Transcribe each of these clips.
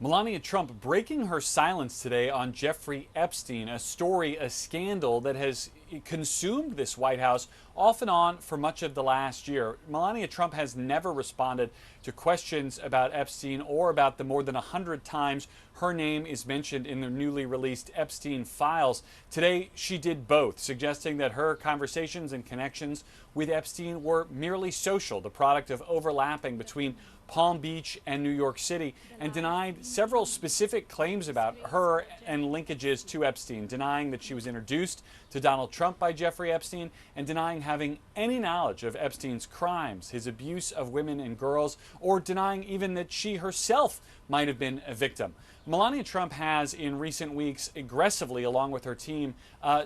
Melania Trump breaking her silence today on Jeffrey Epstein, a story, a scandal that has consumed this White House off and on for much of the last year. Melania Trump has never responded to questions about Epstein or about the more than 100 times her name is mentioned in the newly released Epstein files. Today, she did both, suggesting that her conversations and connections with Epstein were merely social, the product of overlapping between Palm Beach and New York City, and denied several specific claims about her and linkages to Epstein, denying that she was introduced to Donald Trump by Jeffrey Epstein, and denying having any knowledge of Epstein's crimes, his abuse of women and girls, or denying even that she herself might have been a victim. Melania Trump has, in recent weeks, aggressively, along with her team,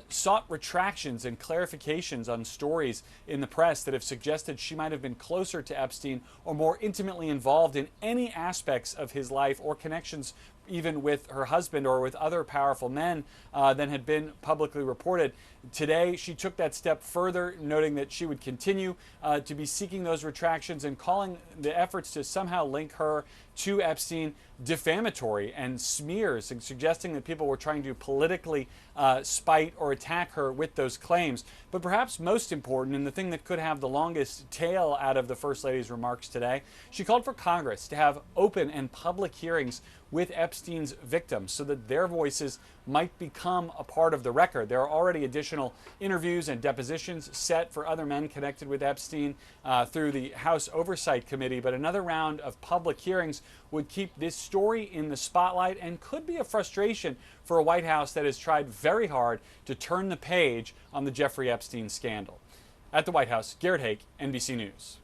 sought retractions and clarifications on stories in the press that have suggested she might have been closer to Epstein or more intimately involved in any aspects of his life or connections even with her husband or with other powerful men than had been publicly reported. Today, she took that step further, noting that she would continue to be seeking those retractions and calling the efforts to somehow link her to Epstein defamatory and smears, and suggesting that people were trying to politically spite or attack her with those claims. But perhaps most important, and the thing that could have the longest tail out of the First Lady's remarks today, she called for Congress to have open and public hearings with Epstein's victims so that their voices might become a part of the record. There are already additional interviews and depositions set for other men connected with Epstein through the House Oversight Committee, but another round of public hearings would keep this story in the spotlight and could be a frustration for a White House that has tried very hard to turn the page on the Jeffrey Epstein scandal. At the White House, Garrett Haake, NBC News.